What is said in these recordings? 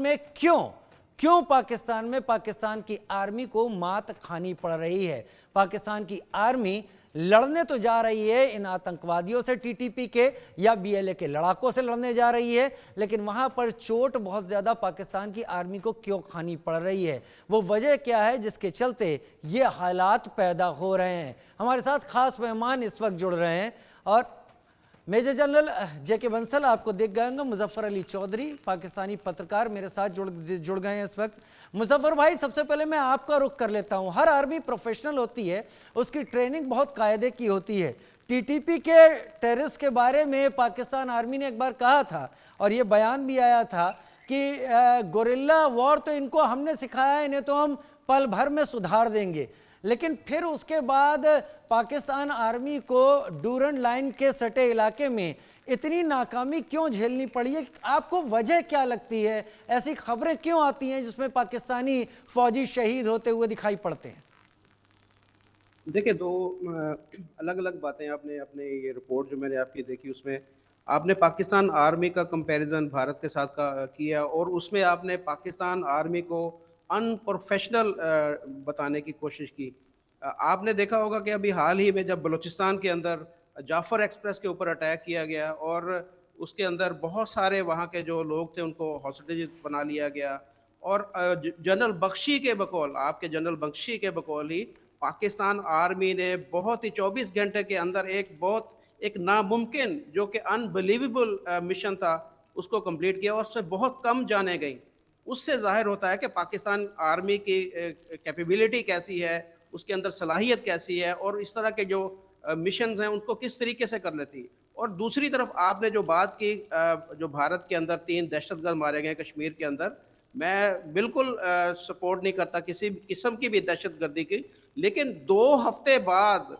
में क्यों क्यों पाकिस्तान में पाकिस्तान की आर्मी को मात खानी पड़ रही है। पाकिस्तान की आर्मी लड़ने तो जा रही है इन आतंकवादियों से, टीटीपी के या बीएलए के लड़ाकों से लड़ने जा रही है, लेकिन वहां पर चोट बहुत ज्यादा पाकिस्तान की आर्मी को क्यों खानी पड़ रही है, वो वजह क्या है जिसके चलते ये हालात पैदा हो रहे हैं। हमारे साथ खास मेहमान इस वक्त जुड़ रहे हैं और मेजर जनरल जेके बंसल आपको देख गए होंगे, मुजफ्फर अली चौधरी पाकिस्तानी पत्रकार मेरे साथ जुड़ गए हैं इस वक्त। मुजफ्फर भाई, सबसे पहले मैं आपका रुख कर लेता हूं। हर आर्मी प्रोफेशनल होती है, उसकी ट्रेनिंग बहुत कायदे की होती है। टीटीपी के टेररिस्ट के बारे में पाकिस्तान आर्मी ने एक बार कहा था और ये बयान भी आया था कि गोरिल्ला वॉर तो इनको हमने सिखाया है, इन्हें तो हम पल भर में सुधार देंगे। लेकिन फिर उसके बाद पाकिस्तान आर्मी को डूरन लाइन के सटे इलाके में इतनी नाकामी क्यों झेलनी पड़ी है? आपको वजह क्या लगती है? ऐसी खबरें क्यों आती हैं जिसमें पाकिस्तानी फौजी शहीद होते हुए दिखाई पड़ते हैं? देखिए, दो अलग अलग बातें आपने अपने ये रिपोर्ट जो मैंने आपकी देखी उसमें आपने पाकिस्तान आर्मी का कंपैरिजन भारत के साथ का किया और उसमें आपने पाकिस्तान आर्मी को अनप्रोफेशनल बताने की कोशिश की। आपने देखा होगा कि अभी हाल ही में जब बलूचिस्तान के अंदर जाफर एक्सप्रेस के ऊपर अटैक किया गया और उसके अंदर बहुत सारे वहाँ के जो लोग थे उनको हॉस्टेजेस बना लिया गया और जनरल बख्शी के बकौल, आपके जनरल बख्शी के बकौल ही पाकिस्तान आर्मी ने बहुत ही 24 घंटे के अंदर एक नामुमकिन जो कि अनबिलीवेबल मिशन था उसको कंप्लीट किया और उससे बहुत कम जाने गई। उससे ज़ाहिर होता है कि पाकिस्तान आर्मी की कैपेबिलिटी कैसी है, उसके अंदर सलाहियत कैसी है और इस तरह के जो मिशंस हैं उनको किस तरीके से कर लेती है। और दूसरी तरफ आपने जो बात की जो भारत के अंदर 3 दहशतगर्द मारे गए कश्मीर के अंदर, मैं बिल्कुल सपोर्ट नहीं करता किसी किस्म की भी दहशतगर्दी की, लेकिन 2 हफ्ते बाद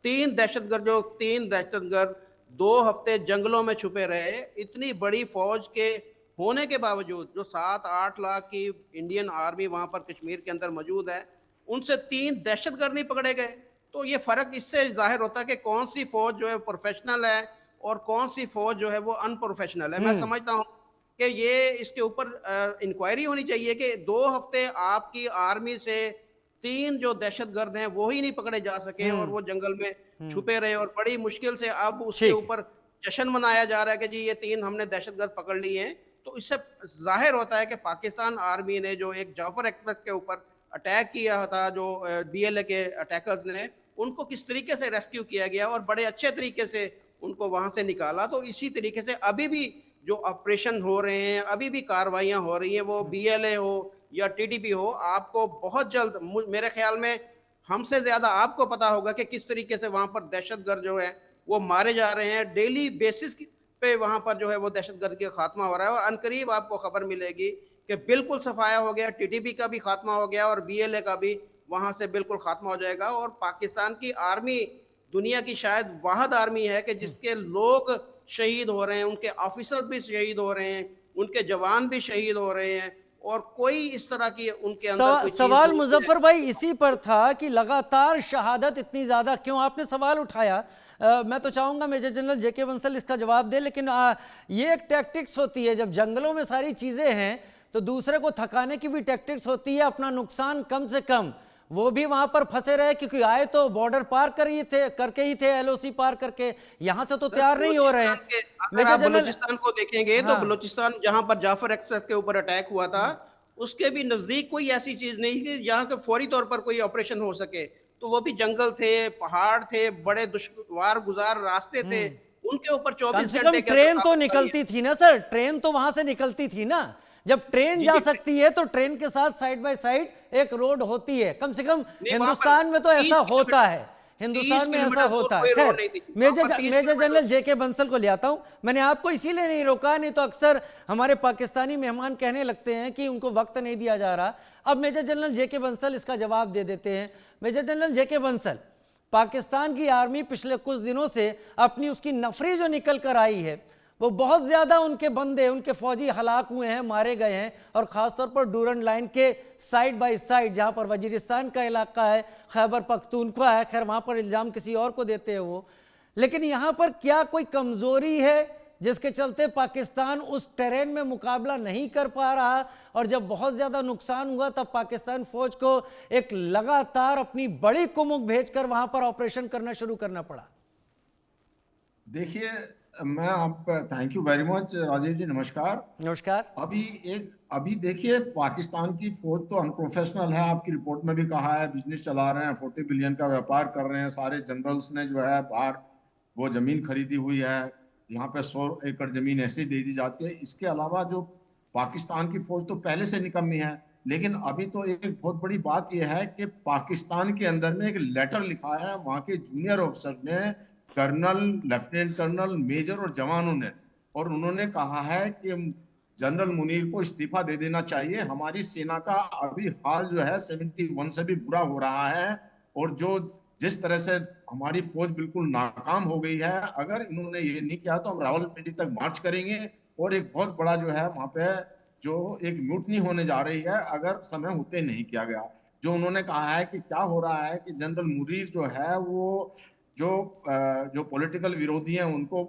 3 दहशतगर्द 2 हफ्ते जंगलों में छुपे रहे। इतनी बड़ी फौज के होने के बावजूद जो 7-8 लाख की इंडियन आर्मी वहां पर कश्मीर के अंदर मौजूद है, उनसे 3 दहशतगर्द नहीं पकड़े गए। तो ये फर्क इससे जाहिर होता है कि कौन सी फौज जो है प्रोफेशनल है और कौन सी फौज जो है वो अनप्रोफेशनल है। मैं समझता हूँ कि ये इसके ऊपर इंक्वायरी होनी चाहिए कि 2 हफ्ते आपकी आर्मी से 3 जो दहशतगर्द हैं वो ही नहीं पकड़े जा सके और वो जंगल में छुपे रहे और बड़ी मुश्किल से अब उसके ठीक है। ऊपर जश्न मनाया जा रहा है कि जी ये 3 हमने दहशतगर्द पकड़ लिए हैं। तो इससे जाहिर होता है कि पाकिस्तान आर्मी ने जो एक जाफर एक्सप्रेस के ऊपर अटैक किया था, जो बीएलए के अटैकर्स ने, उनको किस तरीके से रेस्क्यू किया गया और बड़े अच्छे तरीके से उनको वहां से निकाला। तो इसी तरीके से अभी भी जो ऑपरेशन हो रहे हैं, अभी भी कार्रवाइयां हो रही हैं, वो बीएलए हो या टीटीपी हो, आपको बहुत जल्द मेरे ख्याल में हमसे ज्यादा आपको पता होगा कि किस तरीके से वहां पर दहशतगर्द जो है वो मारे जा रहे हैं। डेली बेसिस पे वहां पर जो है वो दहशतगर्द का खात्मा हो रहा है और अनकरीब आपको खबर मिलेगी कि बिल्कुल सफाया हो गया, टीटीपी का भी खात्मा हो गया और बीएलए का भी वहां से बिल्कुल खात्मा हो जाएगा। और पाकिस्तान की आर्मी दुनिया की शायद वाहिद आर्मी है कि जिसके लोग शहीद हो रहे हैं, उनके ऑफिसर भी शहीद हो रहे हैं, उनके जवान भी शहीद हो रहे हैं और कोई इस तरह की उनके अंदर कोई चीज सवाल नहीं मुजफ्फर है। भाई इसी पर था कि लगातार शहादत इतनी ज्यादा क्यों? आपने सवाल उठाया, मैं तो चाहूंगा मेजर जनरल जेके बंसल इसका जवाब दे, लेकिन ये एक टैक्टिक्स होती है। जब जंगलों में सारी चीजें हैं तो दूसरे को थकाने की भी टैक्टिक्स होती है, अपना नुकसान कम से कम। वो भी वहां पर फंसे रहे क्योंकि आए तो बॉर्डर पार करके ही थे, एलओसी पार करके, यहां से तो सर, तैयार नहीं हो रहे हैं। अगर मेजर आप जनरल, बलूचिस्तान को देखेंगे तो हाँ, बलूचिस्तान जहां पर जाफर एक्सप्रेस के ऊपर अटैक हुआ था उसके भी नजदीक कोई ऐसी चीज नहीं थी जहां के फौरी तौर पर कोई ऑपरेशन हो सके। तो वो भी जंगल थे, पहाड़ थे, बड़े दुश्वार गुजार रास्ते थे, उनके ऊपर कम 24 से कम घंटे के अंदर ट्रेन तो काबू पा लिया। निकलती थी ना सर, ट्रेन तो वहां से निकलती थी ना। जब ट्रेन जी जा जी, सकती है तो ट्रेन के साथ साइड बाय साइड एक रोड होती है। कम से कम नहीं वहां पर हिंदुस्तान में तो ऐसा 30 होता किलोमीटर है, 30 हिंदुस्तान में ऐसा किलोमीटर दूर होता है। कोई रोड खैर, नहीं थी वहां पर, मेजर 30 मेजर किलोमीटर। जनरल जेके बंसल को ले आता हूं। मैंने आपको इसीलिए नहीं रोका, नहीं तो अक्सर हमारे पाकिस्तानी मेहमान कहने लगते हैं कि उनको वक्त नहीं दिया जा रहा। अब मेजर जनरल जेके बंसल इसका जवाब दे देते हैं। मेजर जनरल जेके बंसल, पाकिस्तान की आर्मी पिछले कुछ दिनों से अपनी उसकी नफरी जो निकल कर आई है, वो बहुत ज्यादा उनके बंदे, उनके फौजी हलाक हुए हैं, मारे गए हैं। और खासतौर पर डूरन लाइन के साइड बाय साइड जहां पर वजीरिस्तान का इलाका है, खैबर पख्तूनख्वा है, खैर वहां पर इल्जाम किसी और को देते हैं वो। लेकिन यहां पर क्या कोई कमजोरी है जिसके चलते पाकिस्तान उस टेरेन में मुकाबला नहीं कर पा रहा, और जब बहुत ज्यादा नुकसान हुआ तब पाकिस्तान फौज को एक लगातार अपनी बड़ी कुमुक भेजकर वहां पर ऑपरेशन करना शुरू करना पड़ा। देखिए, मैं आपका thank you very much Rajiv ji, नमस्कार। नमस्कार। अभी देखिए, पाकिस्तान की फौज तो अनप्रोफेशनल है, आपकी रिपोर्ट में भी कहा है, बिजनेस चला रहे हैं, 40 बिलियन का व्यापार कर रहे हैं, सारे जनरल्स ने जो है बाहर वो जमीन खरीदी हुई है, यहाँ पे 100 एकड़ जमीन ऐसे ही दे दी जाती है। इसके अलावा जो पाकिस्तान की फौज तो पहले से निकम्मी है, लेकिन अभी तो एक बहुत बड़ी बात यह है कि पाकिस्तान के अंदर में एक लेटर लिखा है वहाँ के जूनियर ऑफिसर ने, कर्नल, लेफ्टिनेंट कर्नल, मेजर और जवानों ने, और उन्होंने कहा है कि जनरल मुनीर को इस्तीफा दे देना चाहिए। हमारी सेना का अभी हाल जो है 71 से भी बुरा हो रहा है, और जो जिस तरह से हमारी फौज बिल्कुल नाकाम हो गई है, अगर इन्होंने ये नहीं किया तो हम रावलपिंडी तक मार्च करेंगे, और एक बहुत बड़ा जो है वहां पे जो एक म्यूटनी होने जा रही है अगर समय होते नहीं किया गया। जो उन्होंने कहा है कि क्या हो रहा है कि जनरल मुनीर जो है वो जो पॉलिटिकल विरोधी हैं उनको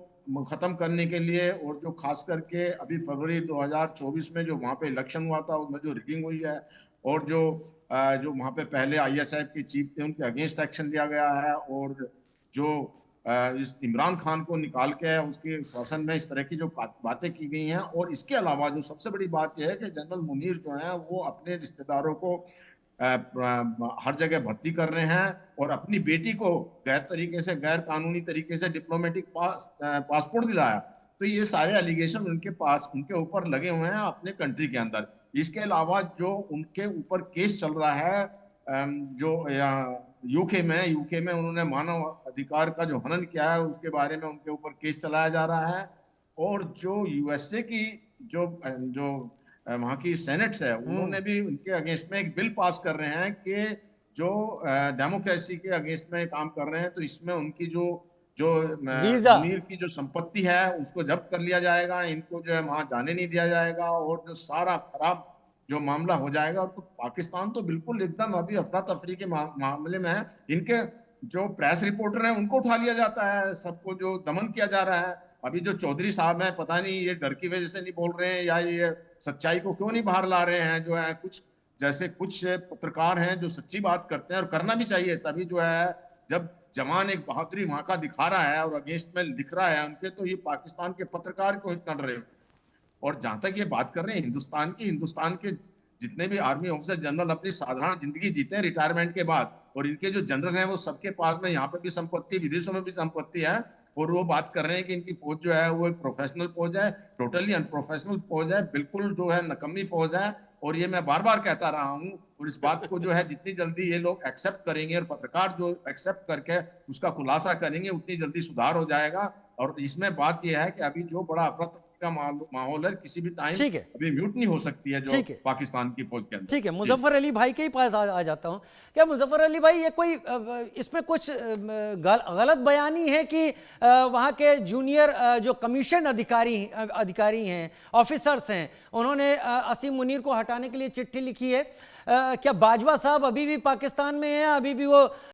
खत्म करने के लिए, और जो खास करके अभी फरवरी 2024 में जो वहाँ पे इलेक्शन हुआ था उसमें जो रिगिंग हुई है, और जो वहाँ पे पहले ISF के चीफ थे उनके अगेंस्ट एक्शन लिया गया है, और जो इस इमरान खान को निकाल के उसके शासन में इस तरह की जो बातें की गई हैं। और इसके अलावा जो सबसे बड़ी बात यह है कि जनरल मुनीर जो है वो अपने रिश्तेदारों को हर जगह भर्ती कर रहे हैं, और अपनी बेटी को गैर कानूनी तरीके से डिप्लोमेटिक पासपोर्ट दिलाया। तो ये सारे एलिगेशन उनके ऊपर लगे हुए हैं अपने कंट्री के अंदर। इसके अलावा जो उनके ऊपर केस चल रहा है जो यूके में उन्होंने मानव अधिकार का जो हनन किया है उसके बारे में उनके ऊपर केस चलाया जा रहा है। और जो USA की जो वहाँ की सेनेट्स है उन्होंने भी उनके अगेंस्ट में एक बिल पास कर रहे हैं कि जो डेमोक्रेसी के अगेंस्ट में काम कर रहे हैं, तो इसमें उनकी जो मुनीर की जो संपत्ति है उसको जब्त कर लिया जाएगा, इनको जो है वहां जाने नहीं दिया जाएगा, और जो सारा खराब जो मामला हो जाएगा। और तो पाकिस्तान तो बिल्कुल एकदम अभी अफरा तफरी के मामले में है। इनके जो प्रेस रिपोर्टर हैं उनको उठा लिया जाता है, सबको जो दमन किया जा रहा है। अभी जो चौधरी साहब हैं, पता नहीं ये डर की वजह से नहीं बोल रहे हैं या ये सच्चाई को क्यों नहीं बाहर ला रहे हैं। जो है कुछ पत्रकार हैं जो सच्ची बात करते हैं, और करना भी चाहिए, तभी जो है जब जवान एक बहादुरी वहां का दिखा रहा है और अगेंस्ट में लिख रहा है उनके, तो ये पाकिस्तान के पत्रकार क्यों इतना डरे। और जहां तक ये बात कर रहे हैं हिंदुस्तान के जितने भी आर्मी ऑफिसर जनरल अपनी साधारण जिंदगी जीते हैं रिटायरमेंट के बाद, और इनके जो जनरल हैं वो सबके पास में यहाँ पे भी संपत्ति, विदेशों में भी संपत्ति है, और वो बात कर रहे हैं कि इनकी फौज जो है वो एक प्रोफेशनल फौज है। टोटली अनप्रोफेशनल फौज है, बिल्कुल जो है नकम्मी फौज है। और ये मैं बार बार कहता रहा हूँ, और इस बात को जो है जितनी जल्दी ये लोग एक्सेप्ट करेंगे और पत्रकार जो एक्सेप्ट करके उसका खुलासा करेंगे उतनी जल्दी सुधार हो जाएगा। और इसमें बात यह है कि अभी जो बड़ा अफरा तफरी का माहौल है, किसी भी टाइम अभी म्यूट नहीं हो सकती है जो पाकिस्तान की फौज के अंदर। ठीक है, मुजफ्फर अली भाई के ही पास आ जाता हूं। क्या मुजफ्फर अली भाई, ये कोई इसमें कुछ गलत बयानी है कि वहां के जूनियर जो कमीशन अधिकारी हैं, ऑफिसर्स हैं, उन्होंने असीम मुनीर को हटाने के लिए चिट्ठी लिखी है? क्या बाजवा साहब अभी भी पाकिस्तान में हैं? अभी भी वो